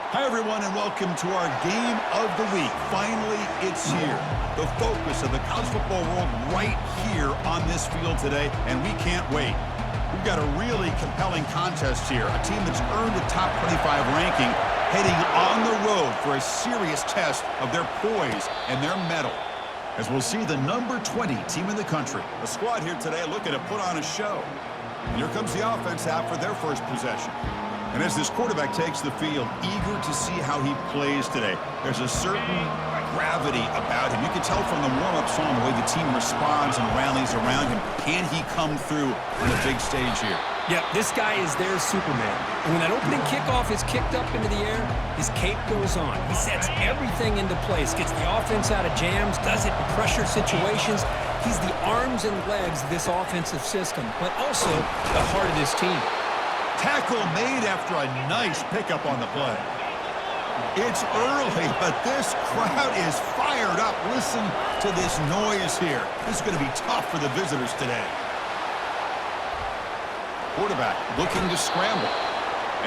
Hi, everyone, and welcome to our Game of the Week. Finally, it's here. The focus of the college football world right here on this field today, and we can't wait. We've got a really compelling contest here. A team that's earned a top 25 ranking heading on the road for a serious test of their poise and their mettle. As we'll see the number 20 team in the country. The squad here today looking to put on a show. And here comes the offense out for their first possession. And as this quarterback takes the field, eager to see how he plays today, there's a certain gravity about him. You can tell from the warm-up song the way the team responds and rallies around him. Can he come through on a big stage here? Yeah, this guy is their Superman. And when that opening kickoff is kicked up into the air, his cape goes on. He sets everything into place, gets the offense out of jams, does it in pressure situations. He's the arms and legs of this offensive system, but also the heart of this team. Tackle made after a nice pickup on the play. It's early, but this crowd is fired up. Listen to this noise here. This is going to be tough for the visitors today. Quarterback looking to scramble.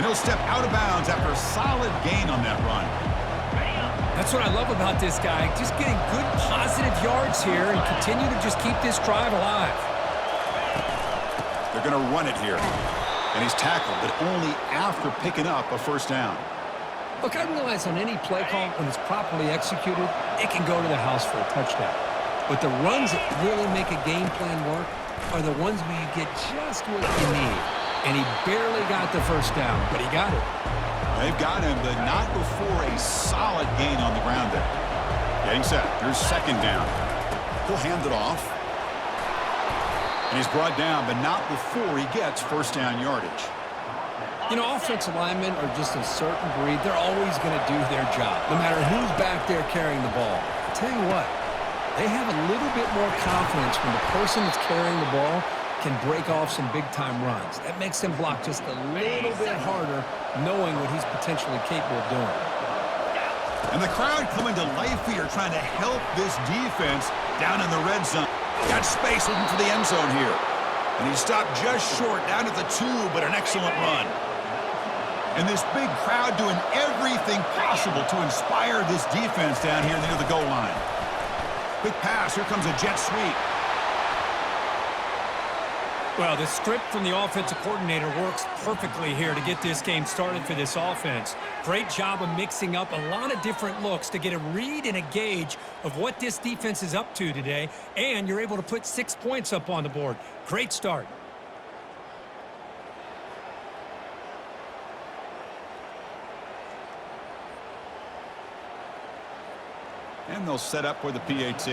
And he'll step out of bounds after a solid gain on that run. That's what I love about this guy. Just getting good positive yards here and continue to just keep this drive alive. They're going to run it here. And he's tackled, but only after picking up a first down. Look, I realize on any play call, when it's properly executed, it can go to the house for a touchdown. But the runs that really make a game plan work are the ones where you get just what you need. And he barely got the first down, but he got it. They've got him, but not before a solid gain on the ground there. Getting set. Here's second down. He'll hand it off. And he's brought down, but not before he gets first down yardage. You know, offensive linemen are just a certain breed. They're always going to do their job, no matter who's back there carrying the ball. I'll tell you what, they have a little bit more confidence when the person that's carrying the ball can break off some big-time runs. That makes them block just a little bit harder, knowing what he's potentially capable of doing. And the crowd coming to life here, trying to help this defense down in the red zone. Got space looking for the end zone here. And he stopped just short, down at the 2, but an excellent run. And this big crowd doing everything possible to inspire this defense down here near the goal line. Quick pass, here comes a jet sweep. Well, the script from the offensive coordinator works perfectly here to get this game started for this offense. Great job of mixing up a lot of different looks to get a read and a gauge of what this defense is up to today, and you're able to put 6 points up on the board. Great start. And they'll set up for the PAT.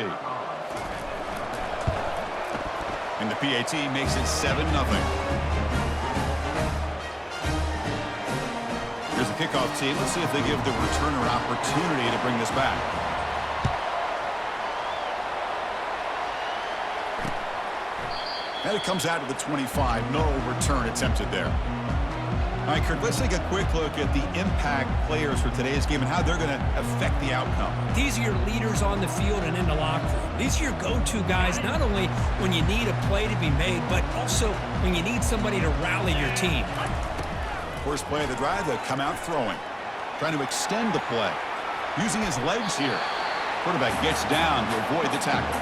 And the PAT makes it 7-0. Here's the kickoff team. Let's see if they give the returner opportunity to bring this back. And it comes out to the 25. No return attempted there. All right, Kurt, let's take a quick look at the impact players for today's game and how they're going to affect the outcome. These are your leaders on the field and in the locker room. These are your go-to guys, not only when you need a play to be made, but also when you need somebody to rally your team. First play of the drive, they'll come out throwing. Trying to extend the play. Using his legs here. Quarterback gets down to avoid the tackle.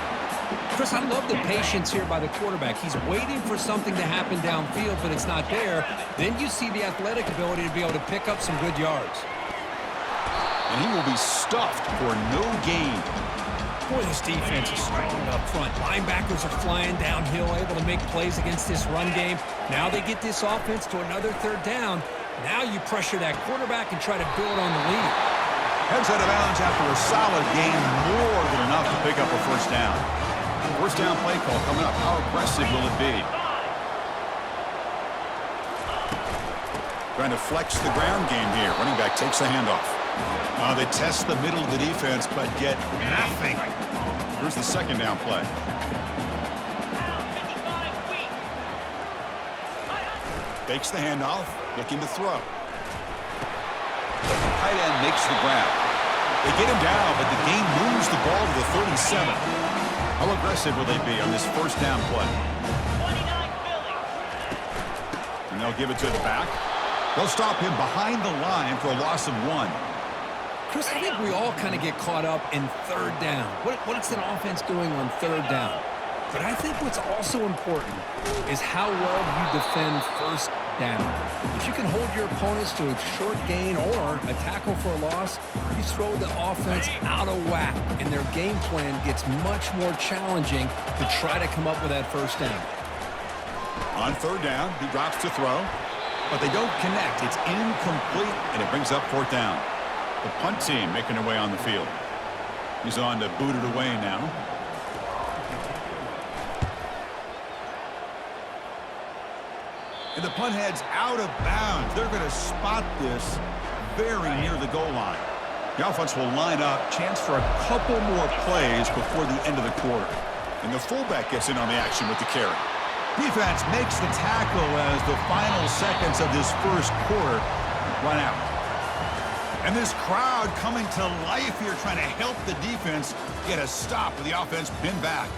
Chris, I love the patience here by the quarterback. He's waiting for something to happen downfield, but it's not there. Then you see the athletic ability to be able to pick up some good yards. And he will be stuffed for no gain. Boy, this defense is strong up front. Linebackers are flying downhill, able to make plays against this run game. Now they get this offense to another third down. Now you pressure that quarterback and try to build on the lead. Heads out of bounds after a solid gain, more than enough to pick up a first down. First down play call coming up. How aggressive will it be? Trying to flex the ground game here. Running back takes the handoff. They test the middle of the defense, but get nothing. Here's the second down play. Fakes the handoff, looking to throw. Tight end makes the grab. They get him down, but the game moves the ball to the 37. How aggressive will they be on this first down play? And they'll give it to the back. They'll stop him behind the line for a loss of 1. Chris, I think we all kind of get caught up in third down. What's an offense doing on third down? But I think what's also important is how well you defend first down. If you can hold your opponents to a short gain or a tackle for a loss, you throw the offense out of whack, and their game plan gets much more challenging to try to come up with that first down. On third down, he drops to throw, but they don't connect. It's incomplete, and it brings up fourth down. The punt team making their way on the field. He's on to boot it away now. And the punt heads out of bounds. They're going to spot this very near the goal line. The offense will line up. Chance for a couple more plays before the end of the quarter. And the fullback gets in on the action with the carry. Defense makes the tackle as the final seconds of this first quarter run out. And this crowd coming to life here, trying to help the defense get a stop with the offense pinned back.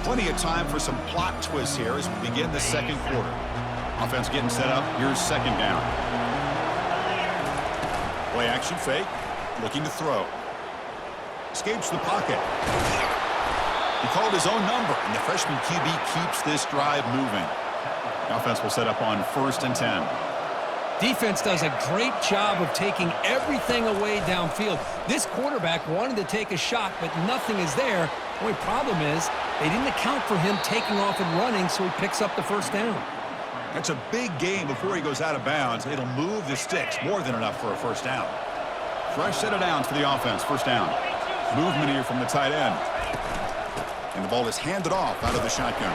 Plenty of time for some plot twists here as we begin the second quarter. Offense getting set up. Here's second down. Play action fake. Looking to throw. Escapes the pocket. He called his own number, and the freshman QB keeps this drive moving. The offense will set up on 1st and 10. Defense does a great job of taking everything away downfield. This quarterback wanted to take a shot, but nothing is there. The only problem is they didn't account for him taking off and running, so he picks up the first down. That's a big gain before he goes out of bounds. It'll move the sticks more than enough for a first down. Fresh set of downs for the offense. First down. Movement here from the tight end. And the ball is handed off out of the shotgun.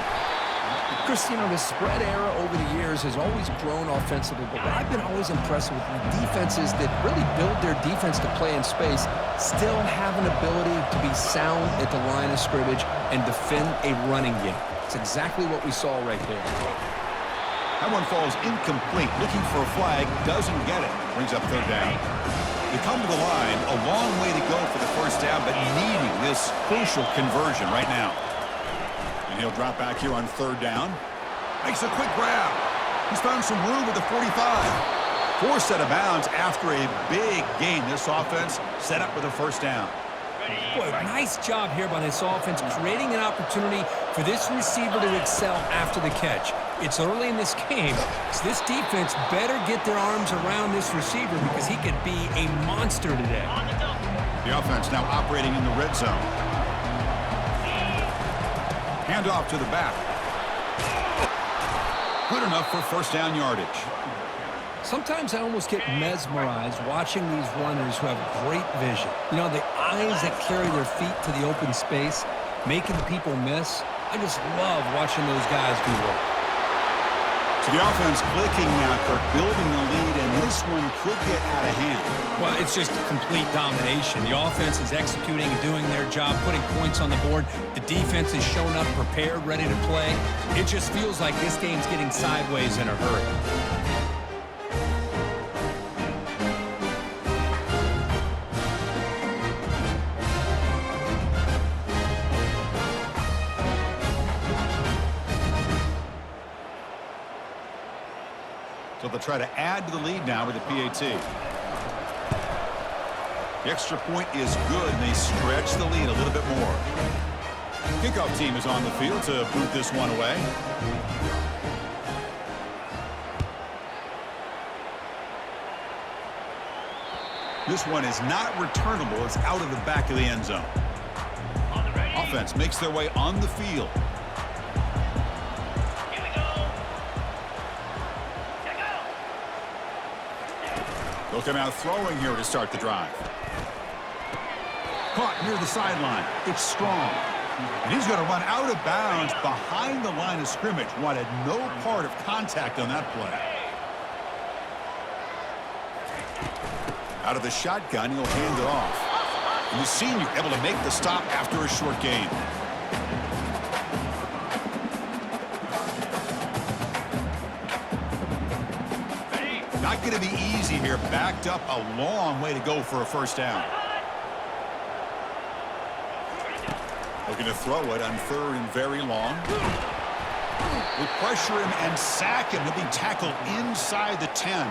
Chris, you know, the spread era over the years has always grown offensively, but what I've been always impressed with defenses that really build their defense to play in space still have an ability to be sound at the line of scrimmage and defend a running game. It's exactly what we saw right there. That one falls incomplete. Looking for a flag, doesn't get it. Brings up third down. They come to the line, a long way to go for the first down, but needing this crucial conversion right now. And he'll drop back here on third down. Makes a quick grab. He's found some room at the 45. 4 set of bounds after a big gain. This offense set up with a first down. Boy, nice job here by this offense, creating an opportunity for this receiver to excel after the catch. It's early in this game, so this defense better get their arms around this receiver because he could be a monster today. The offense now operating in the red zone. Handoff to the back. Good enough for first down yardage. Sometimes I almost get mesmerized watching these runners who have great vision. You know, the eyes that carry their feet to the open space, making people miss. I just love watching those guys do work. So the offense clicking now, Kirk, building the lead, and this one could get out of hand. Well, it's just a complete domination. The offense is executing and doing their job, putting points on the board. The defense is showing up prepared, ready to play. It just feels like this game's getting sideways in a hurry. So they'll try to add to the lead now with the PAT. The extra point is good, and they stretch the lead a little bit more. Kickoff team is on the field to boot this one away. This one is not returnable. It's out of the back of the end zone. Offense makes their way on the field. They'll come out throwing here to start the drive. Caught near the sideline. It's strong. And he's going to run out of bounds behind the line of scrimmage. Wanted no part of contact on that play. Out of the shotgun, he'll hand it off. And the senior able to make the stop after a short gain. Not going to be easy here. Backed up a long way to go for a first down. They'll Looking to throw it on 3rd and very long. They pressure him and sack him. He'll be tackled inside the 10.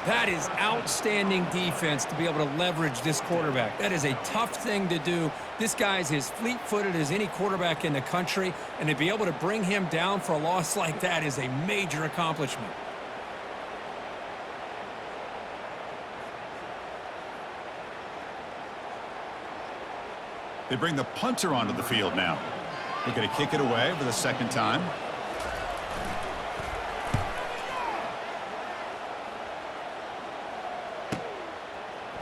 That is outstanding defense to be able to leverage this quarterback. That is a tough thing to do. This guy's as fleet-footed as any quarterback in the country, and to be able to bring him down for a loss like that is a major accomplishment. They bring the punter onto the field now. They're going to kick it away for the 2nd time.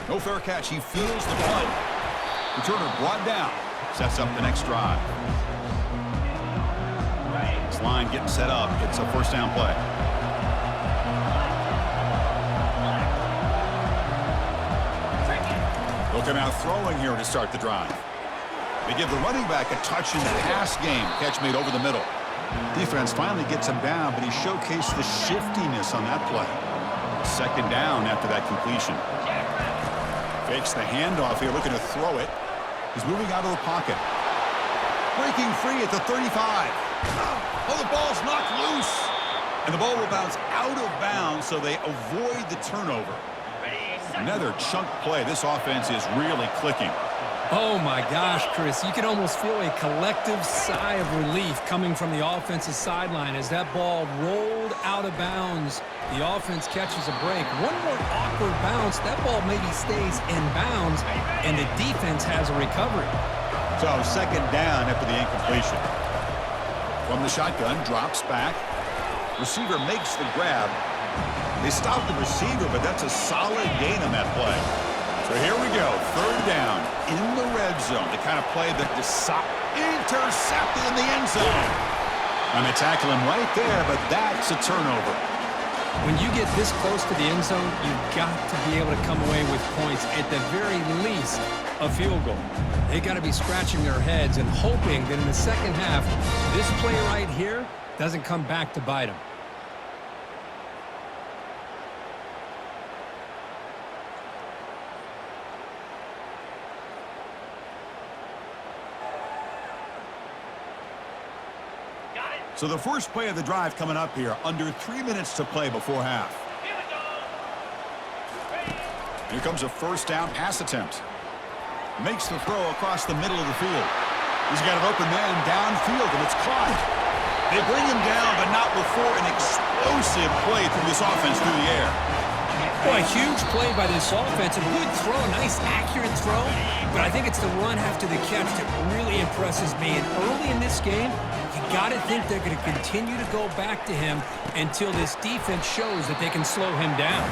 No fair catch. He feels the punt. Returner brought down. Sets up the next drive. This line getting set up. It's a 1st down play. They'll come out throwing here to start the drive. They give the running back a touch in the pass game. Catch made over the middle. Defense finally gets him down, but he showcased the shiftiness on that play. 2nd down after that completion. Fakes the handoff here, looking to throw it. He's moving out of the pocket. Breaking free at the 35. Oh, the ball's knocked loose. And the ball will bounce out of bounds, so they avoid the turnover. Another chunk play. This offense is really clicking. Oh, my gosh, Chris. You can almost feel a collective sigh of relief coming from the offensive sideline as that ball rolled out of bounds. The offense catches a break. One more awkward bounce. That ball maybe stays in bounds, and the defense has a recovery. So 2nd down after the incompletion. From the shotgun, drops back. Receiver makes the grab. They stop the receiver, but that's a solid gain on that play. So here we go, 3rd down in the red zone. The kind of play that intercepted in the end zone. And they tackle him right there, but that's a turnover. When you get this close to the end zone, you've got to be able to come away with points, at the very least, a field goal. They got to be scratching their heads and hoping that in the 2nd half, this play right here doesn't come back to bite them. So the first play of the drive coming up here, under 3 minutes to play before half. Here comes a 1st down pass attempt. Makes the throw across the middle of the field. He's got an open man downfield, and it's caught. They bring him down, but not before an explosive play through this offense through the air. Boy, a huge play by this offense. A good throw, a nice accurate throw. But I think it's the run after the catch that really impresses me. And early in this game, you got to think they're going to continue to go back to him until this defense shows that they can slow him down.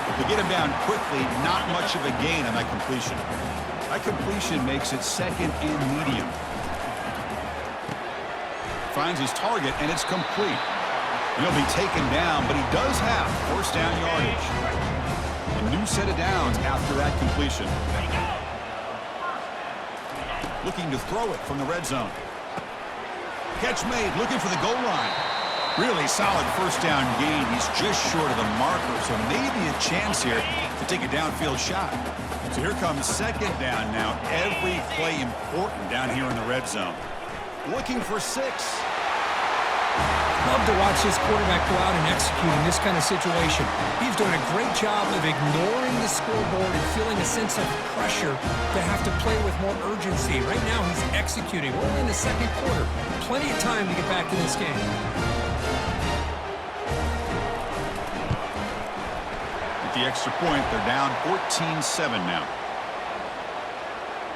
If they get him down quickly, not much of a gain on that completion. That completion makes it 2nd and medium. Finds his target, and it's complete. He'll be taken down, but he does have 1st down yardage. A new set of downs after that completion. Looking to throw it from the red zone. Catch made, looking for the goal line. Really solid 1st down gain. He's just short of the marker, so maybe a chance here to take a downfield shot. So here comes 2nd down now. Every play important down here in the red zone. Looking for 6. Love to watch this quarterback go out and execute in this kind of situation. He's doing a great job of ignoring the scoreboard and feeling a sense of pressure to have to play with more urgency. Right now, he's executing. We're only in the 2nd quarter. Plenty of time to get back in this game. At the extra point, they're down 14-7 now.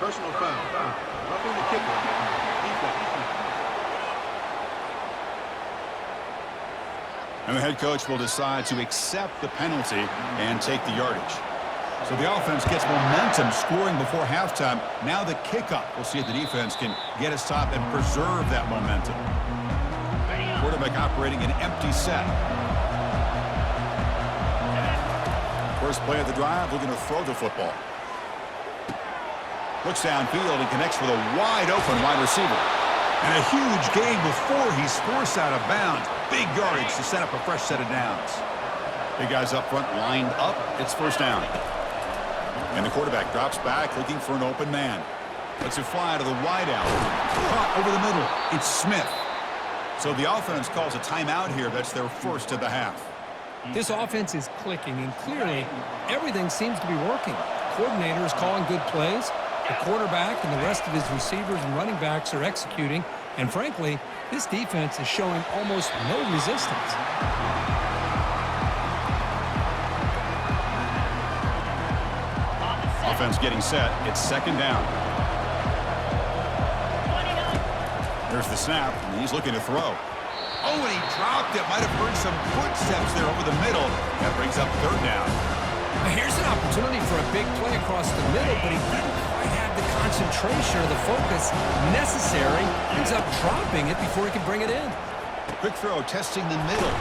Personal foul. Roughing the kicker. And the head coach will decide to accept the penalty and take the yardage. So the offense gets momentum scoring before halftime. Now the kickoff. We'll see if the defense can get a stop and preserve that momentum. Quarterback operating an empty set. First play of the drive, looking to throw the football. Looks downfield and connects with a wide open wide receiver. And a huge gain before he's forced out of bounds. Big yardage to set up a fresh set of downs. Big guys up front lined up. It's 1st down. And the quarterback drops back looking for an open man. Lets it fly to the wideout. Caught over the middle. It's Smith. So the offense calls a timeout here. That's their first of the half. This offense is clicking, and clearly everything seems to be working. The coordinator is calling good plays. The quarterback and the rest of his receivers and running backs are executing. And frankly, this defense is showing almost no resistance. Offense getting set. It's second down. There's the snap, and he's looking to throw. Oh, and he dropped it. Might have heard some footsteps there over the middle. That brings up third down. Now here's an opportunity for a big play across the middle, but he didn't quite have the concentration or the focus necessary. Ends up dropping it before he can bring it in. Quick throw, testing the middle.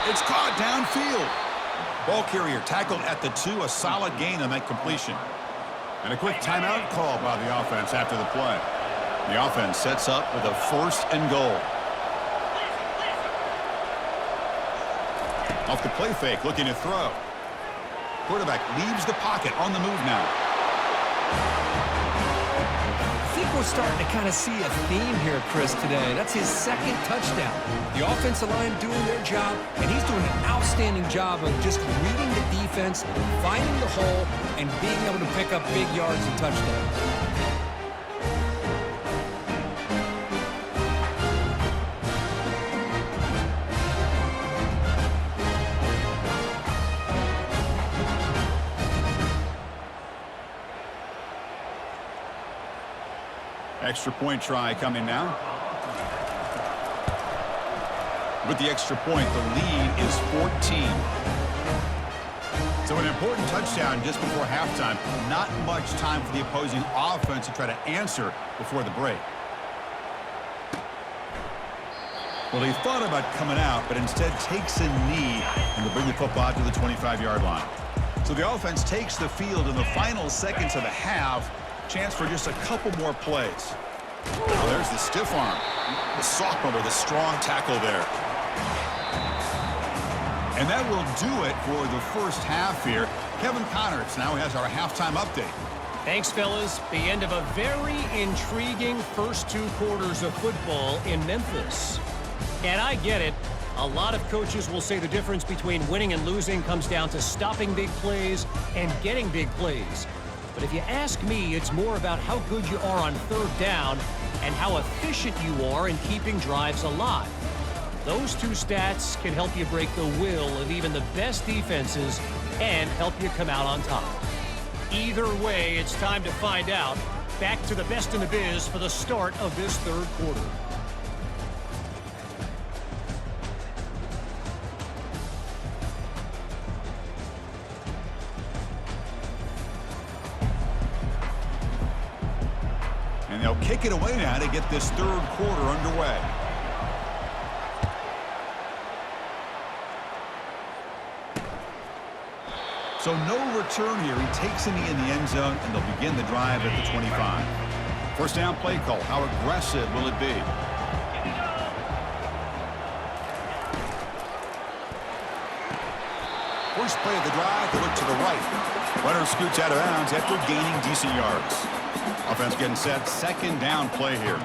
It's caught downfield. Ball carrier tackled at the 2. A solid gain on that completion. And a quick timeout call by the offense after the play. The offense sets up with a 1st and goal. Off the play fake, looking to throw. Quarterback leaves the pocket, on the move now. I think we're starting to kind of see a theme here, Chris, today. That's his 2nd touchdown. The offensive line doing their job, and he's doing an outstanding job of just reading the defense, finding the hole, and being able to pick up big yards and touchdowns. Extra point try coming now. With the extra point, the lead is 14. So an important touchdown just before halftime. Not much time for the opposing offense to try to answer before the break. Well, he thought about coming out, but instead takes a knee and will bring the football to the 25-yard line. So the offense takes the field in the final seconds of the half. Chance for just a couple more plays. Now there's the stiff arm. The sophomore with a strong tackle there. And that will do it for the first half here. Kevin Connors now has our halftime update. Thanks, fellas. The end of a very intriguing first 2 quarters of football in Memphis. And I get it. A lot of coaches will say the difference between winning and losing comes down to stopping big plays and getting big plays. But if you ask me, it's more about how good you are on 3rd down and how efficient you are in keeping drives alive. Those 2 stats can help you break the will of even the best defenses and help you come out on top. Either way, it's time to find out. Back to the best in the biz for the start of this 3rd quarter. And they'll kick it away now to get this 3rd quarter underway. So no return here. He takes a knee in the end zone, and they'll begin the drive at the 25. First down play call. How aggressive will it be? First play of the drive, they look to the right. Runner scoots out of bounds after gaining decent yards. Offense getting set. Second down play here.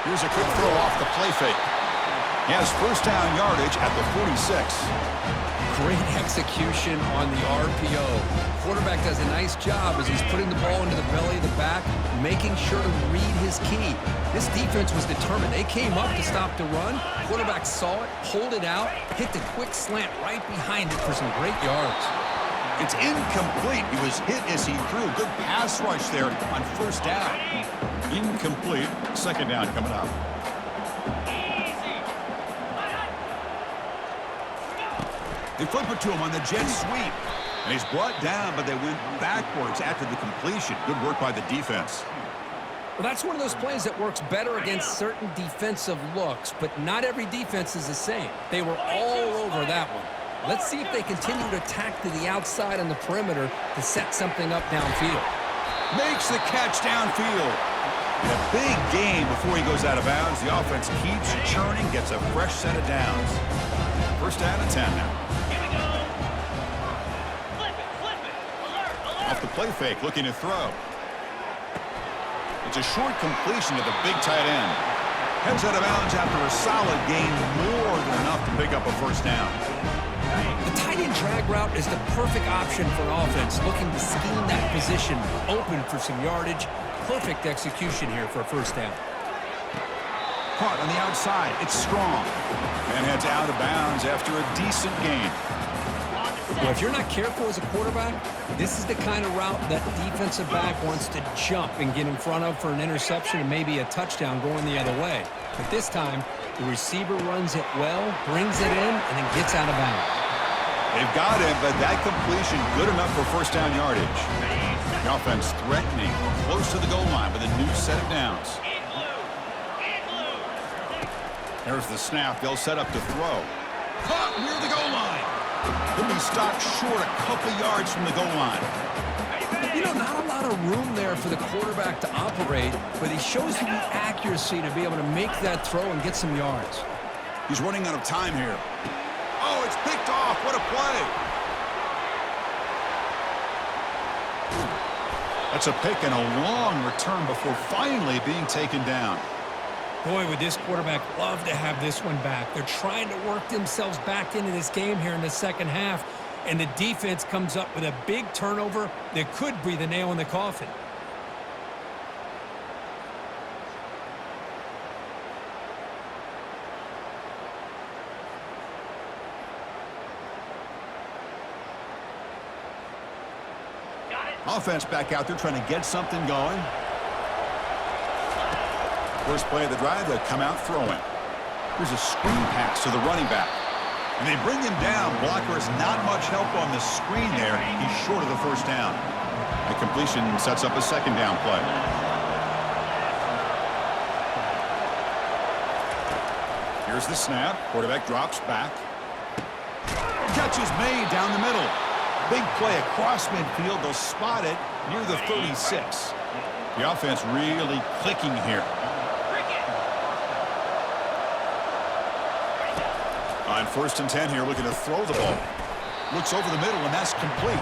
Here's a quick throw off the play fake. He has first down yardage at the 46. Great execution on the RPO. Quarterback does a nice job as he's putting the ball into the belly of the back, making sure to read his key. This defense was determined. They came up to stop the run. Quarterback saw it, pulled it out, hit the quick slant right behind it for some great yards. It's incomplete. He was hit as he threw. Good pass rush there on first down. Incomplete. Second down coming up. They flip it to him on the jet sweep. And he's brought down, but they went backwards after the completion. Good work by the defense. Well, that's one of those plays that works better against certain defensive looks, but not every defense is the same. They were all over that one. Let's see if they continue to attack to the outside on the perimeter to set something up downfield. Makes the catch downfield. In a big game before he goes out of bounds. The offense keeps churning, gets a fresh set of downs. First down and 10 now. the play fake, looking to throw. It's a short completion to the big tight end. Heads out of bounds after a solid gain, more than enough to pick up a first down. The tight end drag route is the perfect option for an offense looking to scheme that position open for some yardage. Perfect execution here for a first down. Caught on the outside. It's strong. And heads out of bounds after a decent gain. Well, if you're not careful as a quarterback, this is the kind of route that defensive back wants to jump and get in front of for an interception and maybe a touchdown going the other way. But this time, the receiver runs it well, brings it in, and then gets out of bounds. They've got him, but that completion good enough for first down yardage. The offense threatening, close to the goal line with a new set of downs. There's the snap. They'll set up to throw. Caught near the goal line. He'll be stopped short a couple yards from the goal line. You know, not a lot of room there for the quarterback to operate, but he shows you the accuracy to be able to make that throw and get some yards. He's running out of time here. Oh, it's picked off. What a play. That's a pick and a long return before finally being taken down. Boy, would this quarterback love to have this one back. They're trying to work themselves back into this game here in the second half, and the defense comes up with a big turnover that could be the nail in the coffin. Offense back out there trying to get something going. First play of the drive, they'll come out throwing. Here's a screen pass to the running back. And they bring him down. Blocker has not much help on the screen there. He's short of the first down. A completion sets up a second down play. Here's the snap. Quarterback drops back. Catch is made down the middle. Big play across midfield. They'll spot it near the 36. The offense really clicking here. On 1st and 10 here, looking to throw the ball. Looks over the middle, and that's complete.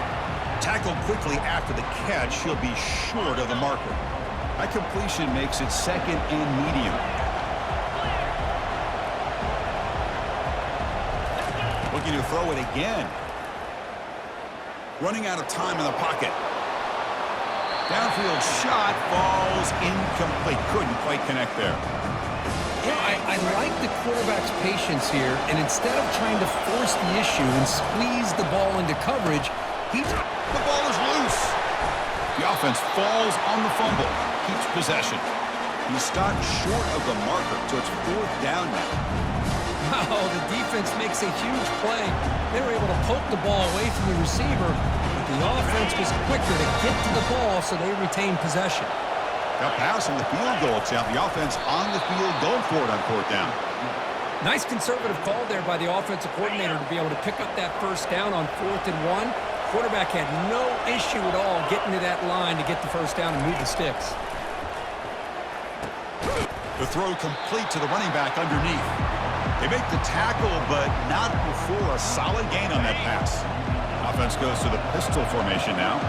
Tackled quickly after the catch. He'll be short of the marker. That completion makes it second and medium. Looking to throw it again. Running out of time in the pocket. Downfield shot falls incomplete. Couldn't quite connect there. Yeah, I like the quarterback's patience here, and instead of trying to force the issue and squeeze the ball into coverage, the ball is loose. The offense falls on the fumble, keeps possession. He's stopped short of the marker, so it's 4th down now. Wow, the defense makes a huge play. They were able to poke the ball away from the receiver, but the offense was quicker to get to the ball, so they retained possession. Got pass on the field goal attempt. The offense on the field going for it on 4th down. Nice conservative call there by the offensive coordinator to be able to pick up that first down on 4th and 1. Quarterback had no issue at all getting to that line to get the first down and move the sticks. The throw complete to the running back underneath. They make the tackle, but not before a solid gain on that pass. Offense goes to the pistol formation now.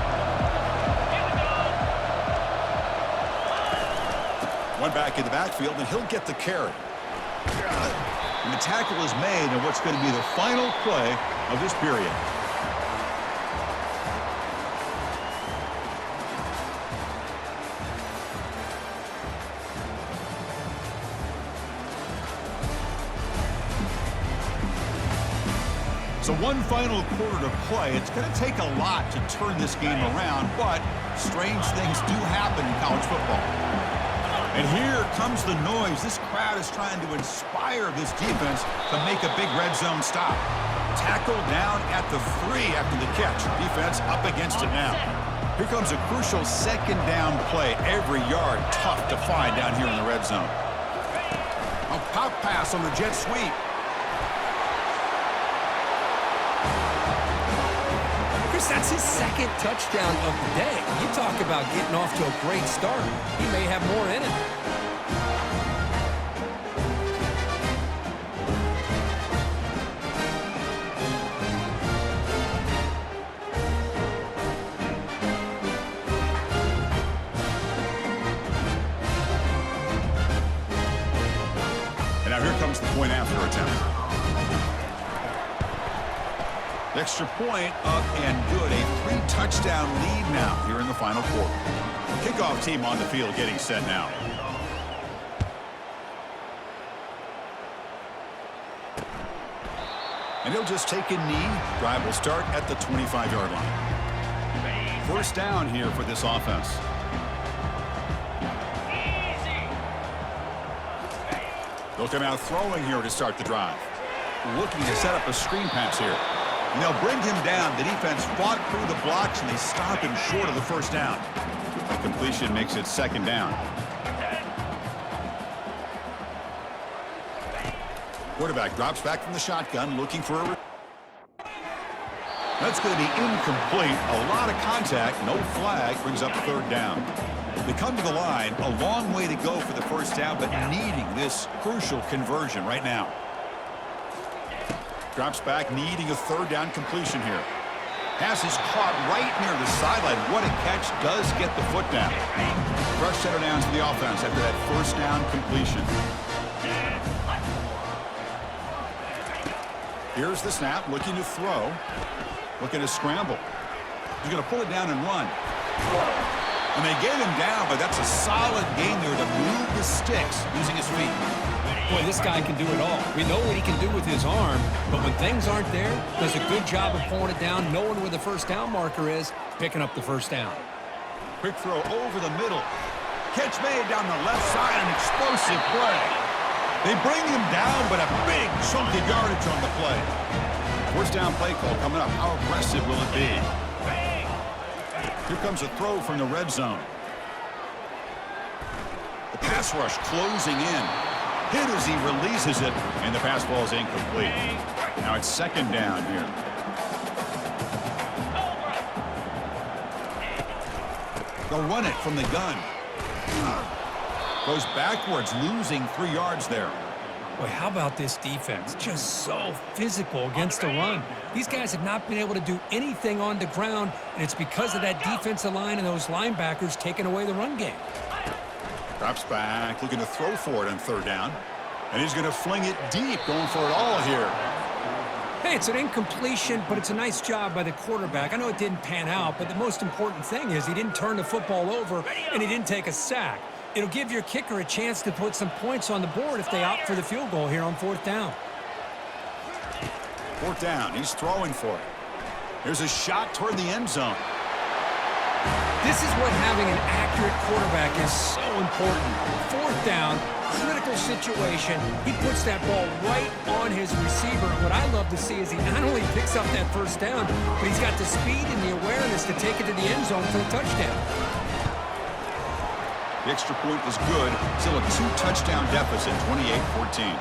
One back in the backfield, and he'll get the carry. And the tackle is made in what's going to be the final play of this period. So one final quarter to play. It's going to take a lot to turn this game around, but strange things do happen in college football. And here comes the noise. This crowd is trying to inspire this defense to make a big red zone stop. Tackle down at the 3 after the catch. Defense up against it now. Here comes a crucial second down play. Every yard tough to find down here in the red zone. A pop pass on the jet sweep. That's his second touchdown of the day. You talk about getting off to a great start. He may have more in it. here comes the point after attempt. Extra point up and good. A 3-touchdown lead now here in the final quarter. Kickoff team on the field getting set now. And he'll just take a knee. Drive will start at the 25-yard line. First down here for this offense. They'll come out throwing here to start the drive. Looking to set up a screen pass here. And they'll bring him down. The defense fought through the blocks, and they stop him short of the first down. The completion makes it second down. Quarterback drops back from the shotgun, looking for a... That's going to be incomplete. A lot of contact, no flag, brings up third down. They come to the line, a long way to go for the first down, but needing this crucial conversion right now. Drops back, needing a third down completion here. Pass is caught right near the sideline. What a catch, does get the foot down. Fresh set of downs for the offense after that first down completion. Here's the snap, looking to throw. Looking to scramble. He's going to pull it down and run. And they get him down, but that's a solid game there to move the sticks using his feet. Boy, this guy can do it all. We know what he can do with his arm, but when things aren't there, does a good job of pulling it down, knowing where the first down marker is, picking up the first down. Quick throw over the middle. Catch made down the left side, an explosive play. They bring him down, but a big chunk of yardage on the play. First down play call coming up. How aggressive will it be? Here comes a throw from the red zone. The pass rush closing in. Hit as he releases it, and the pass ball is incomplete. Now it's second down here. They'll run it from the gun. Goes backwards, losing 3 yards there. Boy, how about this defense? Just so physical against the run. These guys have not been able to do anything on the ground, and it's because of that defensive line and those linebackers taking away the run game. Drops back, looking to throw for it on third down. And he's going to fling it deep, going for it all here. Hey, it's an incompletion, but it's a nice job by the quarterback. I know it didn't pan out, but the most important thing is he didn't turn the football over, and he didn't take a sack. It'll give your kicker a chance to put some points on the board if they opt for the field goal here on fourth down. Fourth down, he's throwing for it. Here's a shot toward the end zone. This is what having an accurate quarterback is so important. Fourth down, critical situation. He puts that ball right on his receiver. And what I love to see is he not only picks up that first down, but he's got the speed and the awareness to take it to the end zone for a touchdown. The extra point is good. Still a 2-touchdown deficit, 28-14.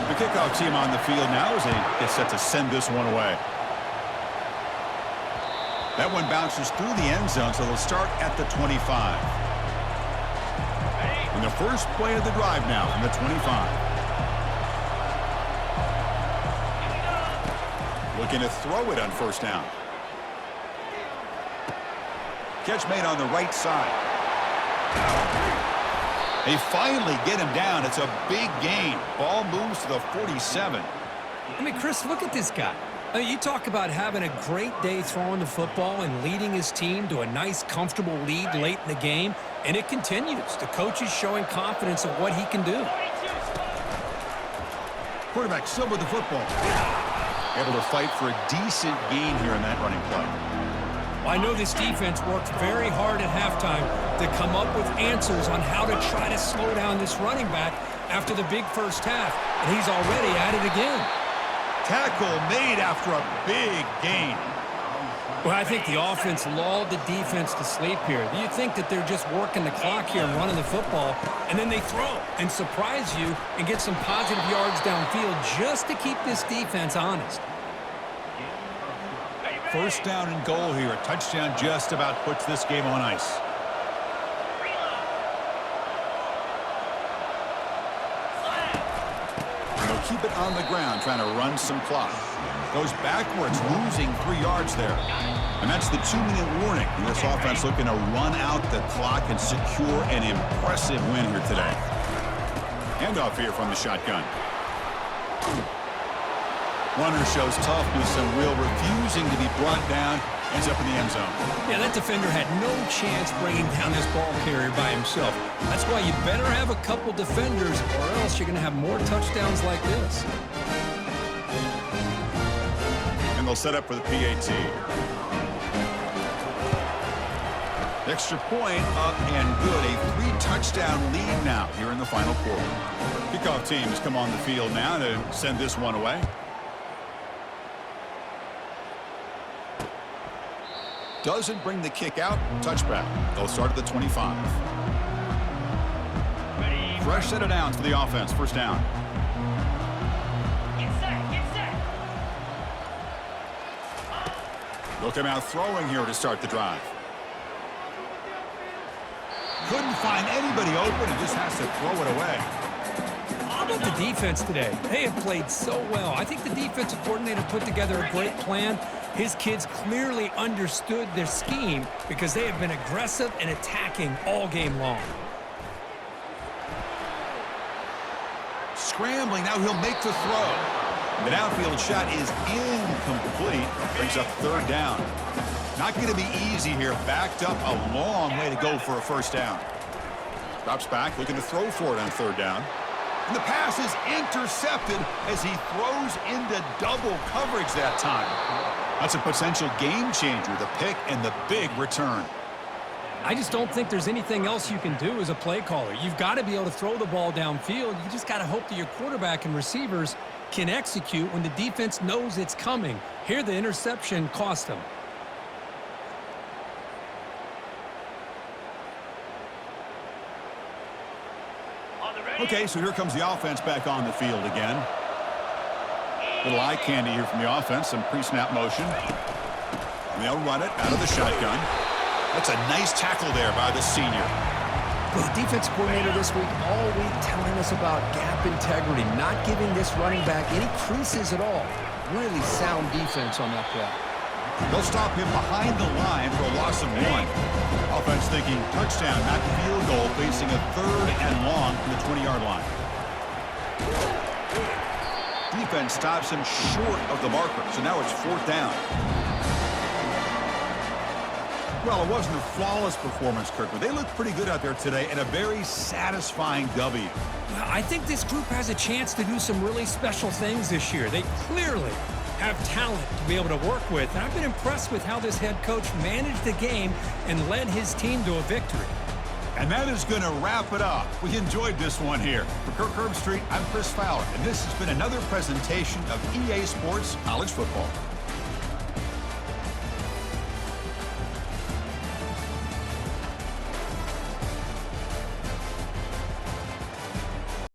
The kickoff team on the field now as they get set to send this one away. That one bounces through the end zone, so they'll start at the 25. And the first play of the drive now from the 25. Looking to throw it on first down. Catch made on the right side. They finally get him down. It's a big gain. Ball moves to the 47. I mean, Chris, look at this guy. I mean, you talk about having a great day throwing the football and leading his team to a nice, comfortable lead late in the game, and it continues. The coach is showing confidence of what he can do. Quarterback still with the football. Able to fight for a decent gain here in that running play. Well, I know this defense worked very hard at halftime to come up with answers on how to try to slow down this running back after the big first half, and he's already at it again. Tackle made after a big gain. Well, I think the offense lulled the defense to sleep here. Do you think that they're just working the clock here and running the football, and then they throw and surprise you and get some positive yards downfield just to keep this defense honest? First down and goal here. A touchdown just about puts this game on ice. And they'll keep it on the ground, trying to run some clock. Goes backwards, losing 3 yards there. And that's the 2-minute warning. And this offense looking to run out the clock and secure an impressive win here today. Handoff here from the shotgun. Runner shows toughness and will, refusing to be brought down. Ends up in the end zone. Yeah, that defender had no chance bringing down this ball carrier by himself. That's why you better have a couple defenders, or else you're going to have more touchdowns like this. And they'll set up for the PAT. Extra point up and good. A 3-touchdown lead now here in the final quarter. Kickoff teams come on the field now to send this one away. Doesn't bring the kick out. Touchback. They'll start at the 25. Fresh set of downs for the offense. First down. Get set, get set. They'll come out throwing here to start the drive. Couldn't find anybody open and just has to throw it away. How about the defense today? They have played so well. I think the defensive coordinator put together a great plan. His kids clearly understood their scheme because they have been aggressive and attacking all game long. Scrambling, now he'll make the throw. The downfield shot is incomplete. Brings up third down. Not going to be easy here. Backed up a long way to go for a first down. Drops back, looking to throw for it on third down. And the pass is intercepted as he throws into double coverage that time. That's a potential game changer, the pick and the big return. I just don't think there's anything else you can do as a play caller. You've got to be able to throw the ball downfield. You just got to hope that your quarterback and receivers can execute when the defense knows it's coming. Here, the interception cost them. Okay, so here comes the offense back on the field again. Little eye candy here from the offense, some pre-snap motion. And they'll run it out of the shotgun. That's a nice tackle there by the senior. The defense coordinator this week all week telling us about gap integrity, not giving this running back any creases at all. Really sound defense on that play. They'll stop him behind the line for a loss of 1. Offense thinking touchdown, not field goal, facing a 3rd and long from the 20-yard line. Defense stops him short of the marker, so now it's 4th down. Well, it wasn't a flawless performance, Kirk, but they looked pretty good out there today and a very satisfying W. Well, I think this group has a chance to do some really special things this year. They clearly have talent to be able to work with, and I've been impressed with how this head coach managed the game and led his team to a victory. And that is going to wrap it up. We enjoyed this one here. For Kirk Herbstreit, I'm Chris Fowler, and this has been another presentation of EA Sports College Football.